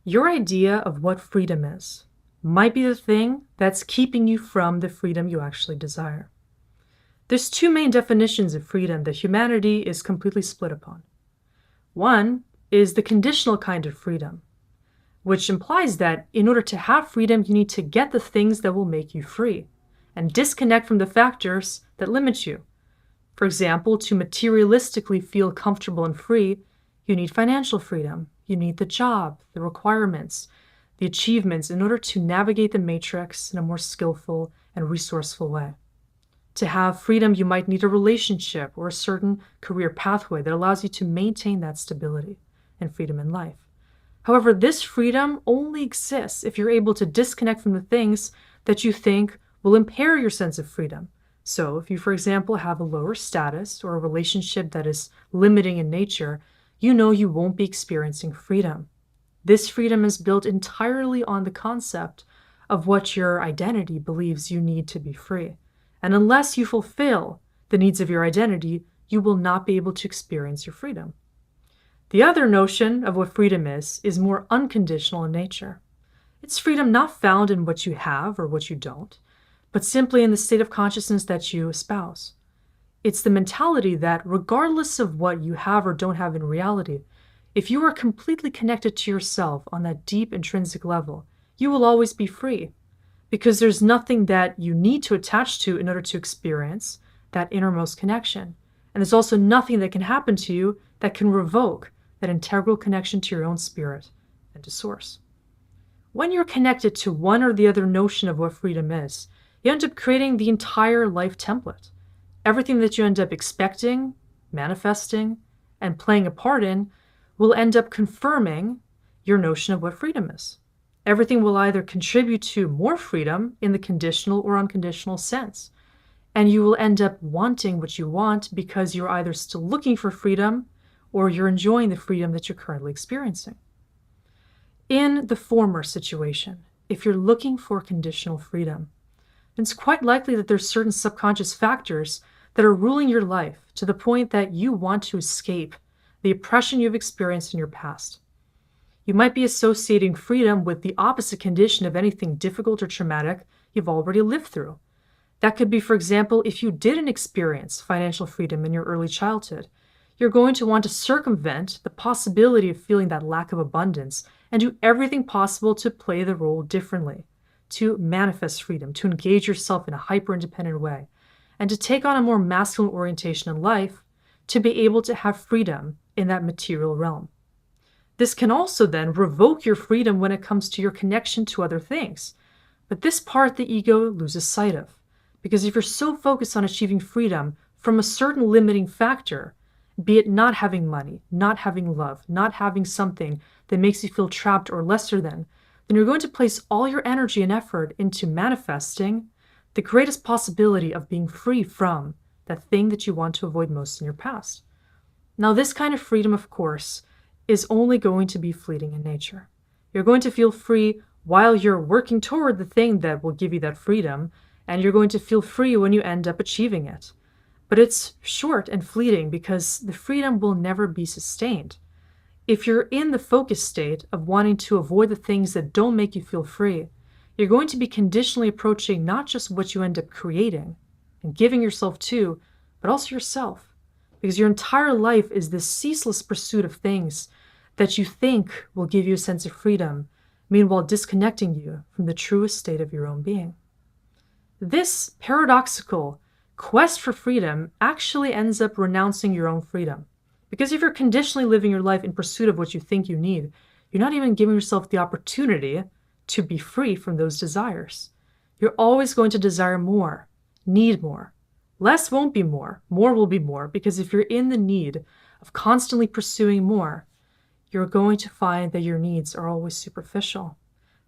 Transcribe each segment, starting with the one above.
Your idea of what freedom is might be the thing that's keeping you from the freedom you actually desire. There's two main definitions of freedom that humanity is completely split upon. One is the conditional kind of freedom, which implies that in order to have freedom, you need to get the things that will make you free and disconnect from the factors that limit you. For example, to materialistically feel comfortable and free, you need financial freedom. You need the job, the requirements, the achievements in order to navigate the matrix in a more skillful and resourceful way. To have freedom, you might need a relationship or a certain career pathway that allows you to maintain that stability and freedom in life. However, this freedom only exists if you're able to disconnect from the things that you think will impair your sense of freedom. So if you, for example, have a lower status or a relationship that is limiting in nature, you know you won't be experiencing freedom. This freedom is built entirely on the concept of what your identity believes you need to be free. And unless you fulfill the needs of your identity, you will not be able to experience your freedom. The other notion of what freedom is more unconditional in nature. It's freedom not found in what you have or what you don't, but simply in the state of consciousness that you espouse. It's the mentality that regardless of what you have or don't have in reality, if you are completely connected to yourself on that deep intrinsic level, you will always be free, because there's nothing that you need to attach to in order to experience that innermost connection. And there's also nothing that can happen to you that can revoke that integral connection to your own spirit and to source. When you're connected to one or the other notion of what freedom is, you end up creating the entire life template. Everything that you end up expecting, manifesting, and playing a part in will end up confirming your notion of what freedom is. Everything will either contribute to more freedom in the conditional or unconditional sense. And you will end up wanting what you want because you're either still looking for freedom or you're enjoying the freedom that you're currently experiencing. In the former situation, if you're looking for conditional freedom, it's quite likely that there's certain subconscious factors that are ruling your life to the point that you want to escape the oppression you've experienced in your past. You might be associating freedom with the opposite condition of anything difficult or traumatic you've already lived through. That could be, for example, if you didn't experience financial freedom in your early childhood, you're going to want to circumvent the possibility of feeling that lack of abundance and do everything possible to play the role differently, to manifest freedom, to engage yourself in a hyper-independent way, and to take on a more masculine orientation in life to be able to have freedom in that material realm. This can also then revoke your freedom when it comes to your connection to other things. But this part the ego loses sight of, because if you're so focused on achieving freedom from a certain limiting factor, be it not having money, not having love, not having something that makes you feel trapped or lesser than, then you're going to place all your energy and effort into manifesting the greatest possibility of being free from that thing that you want to avoid most in your past. Now, this kind of freedom, of course, is only going to be fleeting in nature. You're going to feel free while you're working toward the thing that will give you that freedom, and you're going to feel free when you end up achieving it. But it's short and fleeting because the freedom will never be sustained. If you're in the focus state of wanting to avoid the things that don't make you feel free, you're going to be conditionally approaching not just what you end up creating and giving yourself to, but also yourself. Because your entire life is this ceaseless pursuit of things that you think will give you a sense of freedom, meanwhile disconnecting you from the truest state of your own being. This paradoxical quest for freedom actually ends up renouncing your own freedom. Because if you're conditionally living your life in pursuit of what you think you need, you're not even giving yourself the opportunity to be free from those desires. You're always going to desire more, need more. Less won't be more will be more, because if you're in the need of constantly pursuing more, you're going to find that your needs are always superficial.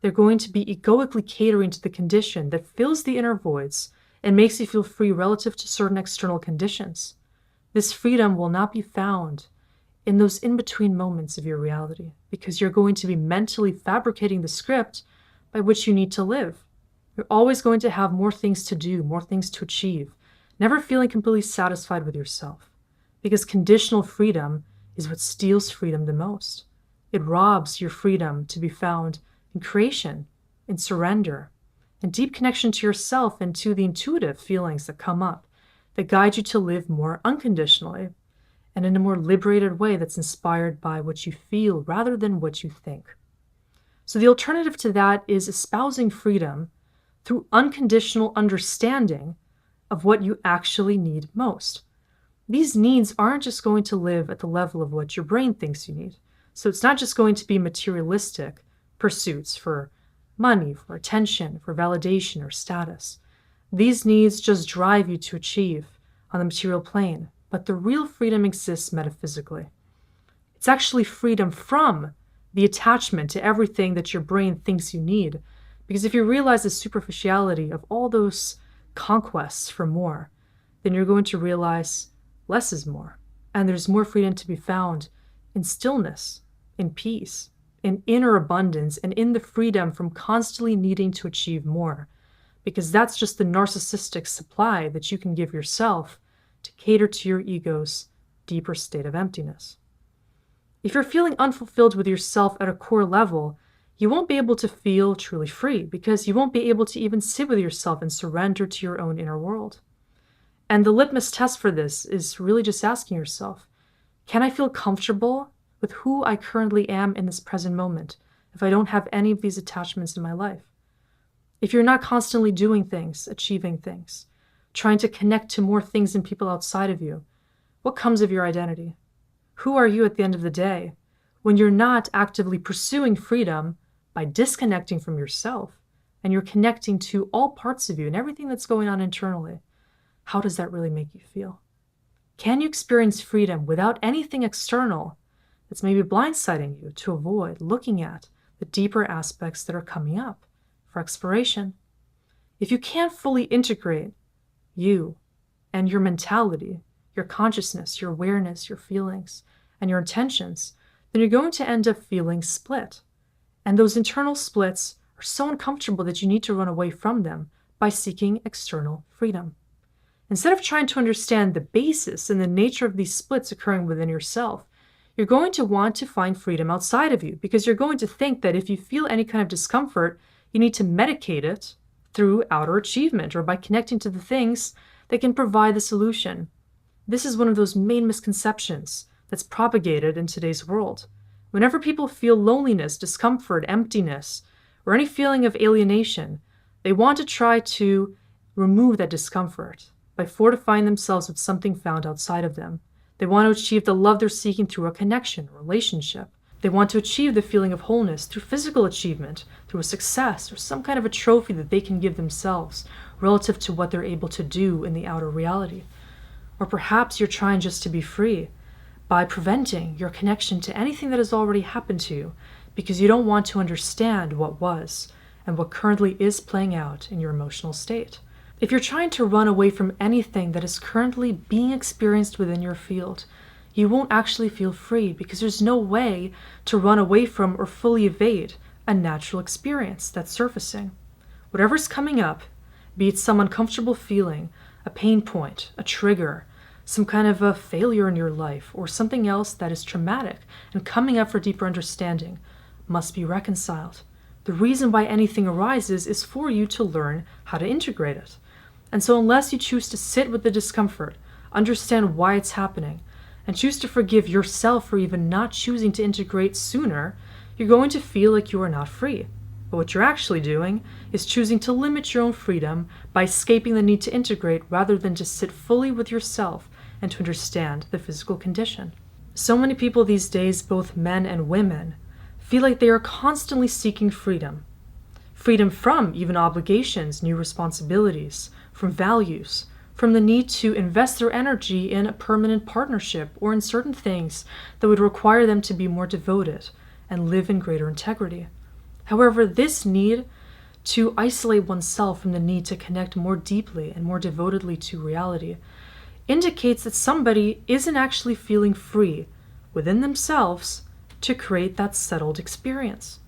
They're going to be egoically catering to the condition that fills the inner voids and makes you feel free relative to certain external conditions. This freedom will not be found in those in-between moments of your reality, because you're going to be mentally fabricating the script by which you need to live. You're always going to have more things to do, more things to achieve, never feeling completely satisfied with yourself, because conditional freedom is what steals freedom the most. It robs your freedom to be found in creation, in surrender, in deep connection to yourself and to the intuitive feelings that come up, that guide you to live more unconditionally and in a more liberated way that's inspired by what you feel rather than what you think. So the alternative to that is espousing freedom through unconditional understanding of what you actually need most. These needs aren't just going to live at the level of what your brain thinks you need. So it's not just going to be materialistic pursuits for money, for attention, for validation or status. These needs just drive you to achieve on the material plane, but the real freedom exists metaphysically. It's actually freedom from the attachment to everything that your brain thinks you need. Because if you realize the superficiality of all those conquests for more, then you're going to realize less is more. And there's more freedom to be found in stillness, in peace, in inner abundance, and in the freedom from constantly needing to achieve more. Because that's just the narcissistic supply that you can give yourself to cater to your ego's deeper state of emptiness. If you're feeling unfulfilled with yourself at a core level, you won't be able to feel truly free because you won't be able to even sit with yourself and surrender to your own inner world. And the litmus test for this is really just asking yourself, can I feel comfortable with who I currently am in this present moment if I don't have any of these attachments in my life? If you're not constantly doing things, achieving things, trying to connect to more things and people outside of you, what comes of your identity? Who are you at the end of the day when you're not actively pursuing freedom by disconnecting from yourself and you're connecting to all parts of you and everything that's going on internally? How does that really make you feel? Can you experience freedom without anything external that's maybe blindsiding you to avoid looking at the deeper aspects that are coming up for exploration? If you can't fully integrate you and your mentality, your consciousness, your awareness, your feelings, and your intentions, then you're going to end up feeling split. And those internal splits are so uncomfortable that you need to run away from them by seeking external freedom. Instead of trying to understand the basis and the nature of these splits occurring within yourself, you're going to want to find freedom outside of you because you're going to think that if you feel any kind of discomfort, you need to medicate it through outer achievement or by connecting to the things that can provide the solution. This is one of those main misconceptions that's propagated in today's world. Whenever people feel loneliness, discomfort, emptiness, or any feeling of alienation, they want to try to remove that discomfort by fortifying themselves with something found outside of them. They want to achieve the love they're seeking through a connection, a relationship. They want to achieve the feeling of wholeness through physical achievement, through a success, or some kind of a trophy that they can give themselves relative to what they're able to do in the outer reality. Or perhaps you're trying just to be free by preventing your connection to anything that has already happened to you because you don't want to understand what was and what currently is playing out in your emotional state. If you're trying to run away from anything that is currently being experienced within your field, you won't actually feel free because there's no way to run away from or fully evade a natural experience that's surfacing. Whatever's coming up, be it some uncomfortable feeling, a pain point, a trigger, some kind of a failure in your life, or something else that is traumatic and coming up for deeper understanding, must be reconciled. The reason why anything arises is for you to learn how to integrate it. And so unless you choose to sit with the discomfort, understand why it's happening, and choose to forgive yourself for even not choosing to integrate sooner, you're going to feel like you are not free. But what you're actually doing is choosing to limit your own freedom by escaping the need to integrate rather than to sit fully with yourself and to understand the physical condition. So many people these days, both men and women, feel like they are constantly seeking freedom. Freedom from even obligations, new responsibilities, from values, from the need to invest their energy in a permanent partnership or in certain things that would require them to be more devoted and live in greater integrity. However, this need to isolate oneself from the need to connect more deeply and more devotedly to reality indicates that somebody isn't actually feeling free within themselves to create that settled experience.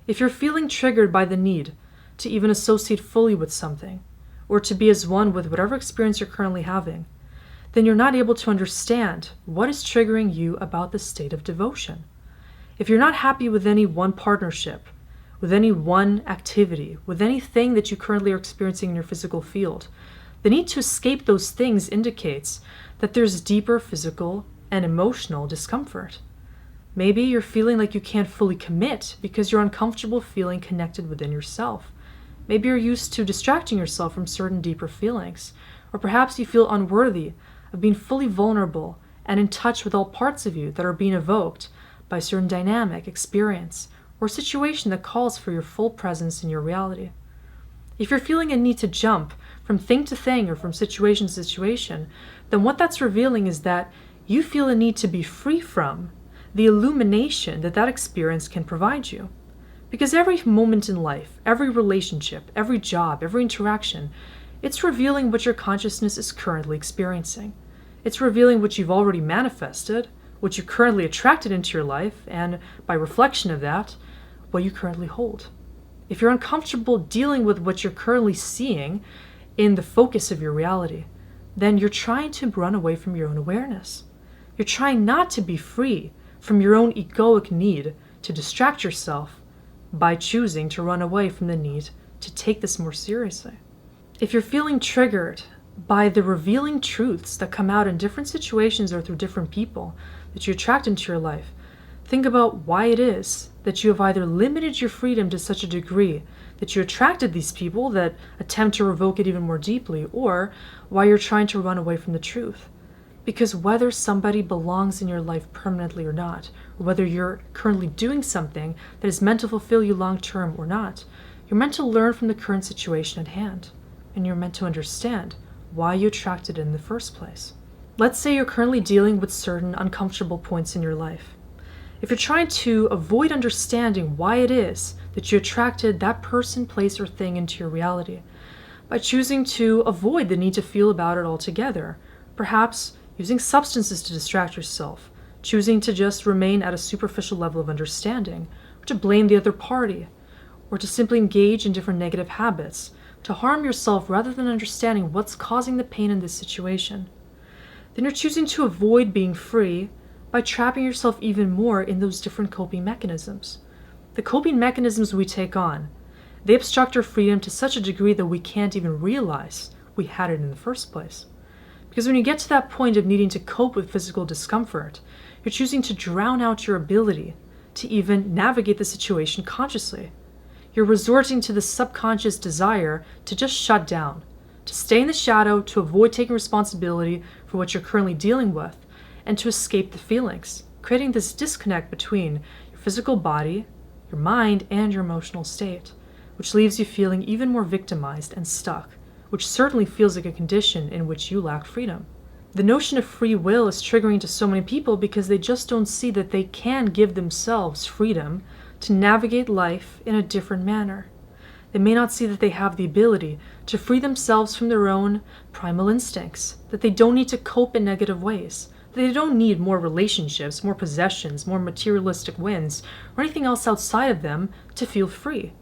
If you're feeling triggered by the need to even associate fully with something, or to be as one with whatever experience you're currently having, then you're not able to understand what is triggering you about the state of devotion. If you're not happy with any one partnership, with any one activity, with anything that you currently are experiencing in your physical field, the need to escape those things indicates that there's deeper physical and emotional discomfort. Maybe you're feeling like you can't fully commit because you're uncomfortable feeling connected within yourself. Maybe you're used to distracting yourself from certain deeper feelings. Or perhaps you feel unworthy of being fully vulnerable and in touch with all parts of you that are being evoked by a certain dynamic, experience, or situation that calls for your full presence in your reality. If you're feeling a need to jump from thing to thing or from situation to situation, then what that's revealing is that you feel a need to be free from the illumination that that experience can provide you. Because every moment in life, every relationship, every job, every interaction, it's revealing what your consciousness is currently experiencing. It's revealing what you've already manifested, what you currently attracted into your life, and by reflection of that, what you currently hold. If you're uncomfortable dealing with what you're currently seeing in the focus of your reality, then you're trying to run away from your own awareness. You're trying not to be free from your own egoic need to distract yourself by choosing to run away from the need to take this more seriously. If you're feeling triggered by the revealing truths that come out in different situations or through different people that you attract into your life, think about why it is that you have either limited your freedom to such a degree that you attracted these people that attempt to revoke it even more deeply, or why you're trying to run away from the truth. Because whether somebody belongs in your life permanently or not, or whether you're currently doing something that is meant to fulfill you long term or not, you're meant to learn from the current situation at hand, and you're meant to understand why you attracted it in the first place. Let's say you're currently dealing with certain uncomfortable points in your life. If you're trying to avoid understanding why it is that you attracted that person, place, or thing into your reality, by choosing to avoid the need to feel about it altogether, perhaps using substances to distract yourself, choosing to just remain at a superficial level of understanding, or to blame the other party, or to simply engage in different negative habits, to harm yourself rather than understanding what's causing the pain in this situation, then you're choosing to avoid being free by trapping yourself even more in those different coping mechanisms. The coping mechanisms we take on, they obstruct our freedom to such a degree that we can't even realize we had it in the first place. Because when you get to that point of needing to cope with physical discomfort, you're choosing to drown out your ability to even navigate the situation consciously. You're resorting to the subconscious desire to just shut down, to stay in the shadow, to avoid taking responsibility for what you're currently dealing with, and to escape the feelings, creating this disconnect between your physical body, your mind, and your emotional state, which leaves you feeling even more victimized and stuck, which certainly feels like a condition in which you lack freedom. The notion of free will is triggering to so many people because they just don't see that they can give themselves freedom to navigate life in a different manner. They may not see that they have the ability to free themselves from their own primal instincts, that they don't need to cope in negative ways, that they don't need more relationships, more possessions, more materialistic wins, or anything else outside of them to feel free.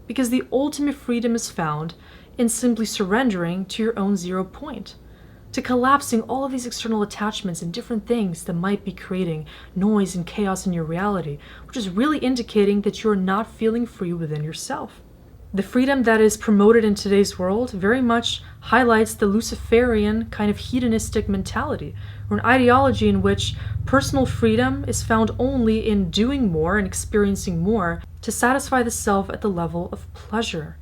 Because the ultimate freedom is found in simply surrendering to your own 0 point, to collapsing all of these external attachments and different things that might be creating noise and chaos in your reality, which is really indicating that you're not feeling free within yourself. The freedom that is promoted in today's world very much highlights the Luciferian kind of hedonistic mentality, or an ideology in which personal freedom is found only in doing more and experiencing more to satisfy the self at the level of pleasure,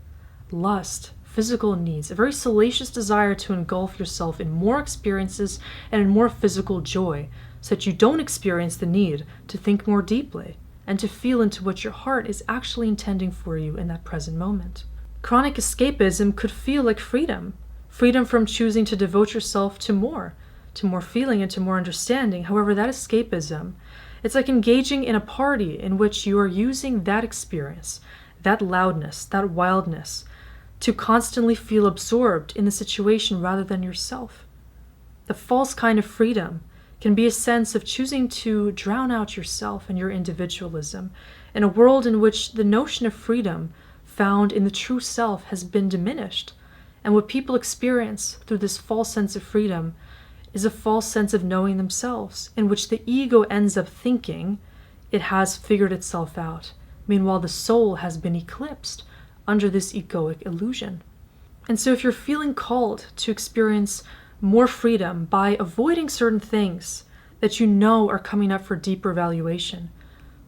lust, physical needs, a very salacious desire to engulf yourself in more experiences and in more physical joy, so that you don't experience the need to think more deeply and to feel into what your heart is actually intending for you in that present moment. Chronic escapism could feel like freedom from choosing to devote yourself to more feeling and to more understanding. However, that escapism, it's like engaging in a party in which you are using that experience, that loudness, that wildness, to constantly feel absorbed in the situation rather than yourself. The false kind of freedom can be a sense of choosing to drown out yourself and your individualism in a world in which the notion of freedom found in the true self has been diminished, and what people experience through this false sense of freedom is a false sense of knowing themselves, in which the ego ends up thinking It has figured itself out. Meanwhile, the soul has been eclipsed under this egoic illusion. And so if you're feeling called to experience more freedom by avoiding certain things that you know are coming up for deeper evaluation,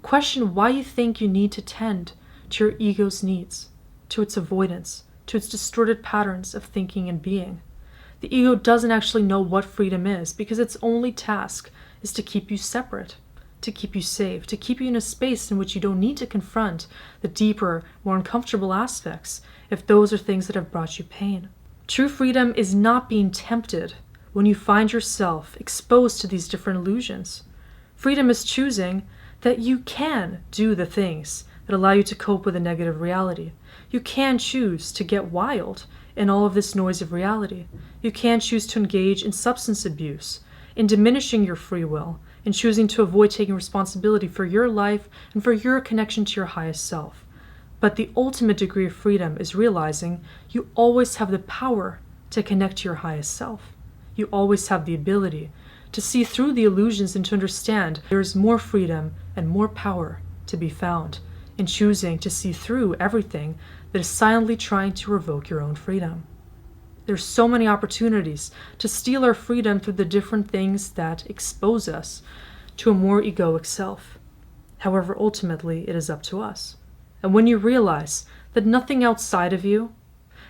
question why you think you need to tend to your ego's needs, to its avoidance, to its distorted patterns of thinking and being. The ego doesn't actually know what freedom is because its only task is to keep you separate, to keep you safe, to keep you in a space in which you don't need to confront the deeper, more uncomfortable aspects if those are things that have brought you pain. True freedom is not being tempted when you find yourself exposed to these different illusions. Freedom is choosing that you can do the things that allow you to cope with a negative reality. You can choose to get wild in all of this noise of reality. You can choose to engage in substance abuse, in diminishing your free will, in choosing to avoid taking responsibility for your life and for your connection to your highest self. But the ultimate degree of freedom is realizing you always have the power to connect to your highest self. You always have the ability to see through the illusions and to understand there is more freedom and more power to be found in choosing to see through everything that is silently trying to revoke your own freedom. There's so many opportunities to steal our freedom through the different things that expose us to a more egoic self. However, ultimately, it is up to us. And when you realize that nothing outside of you,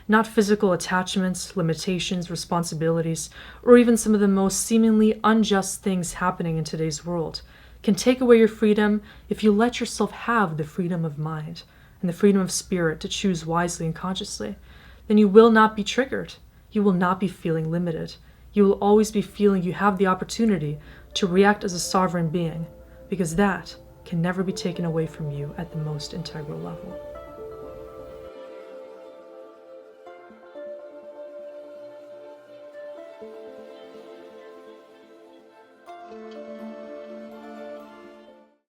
not physical attachments, limitations, responsibilities, or even some of the most seemingly unjust things happening in today's world, can take away your freedom if you let yourself have the freedom of mind and the freedom of spirit to choose wisely and consciously, then you will not be triggered. You will not be feeling limited. You will always be feeling you have the opportunity to react as a sovereign being, because that can never be taken away from you at the most integral level.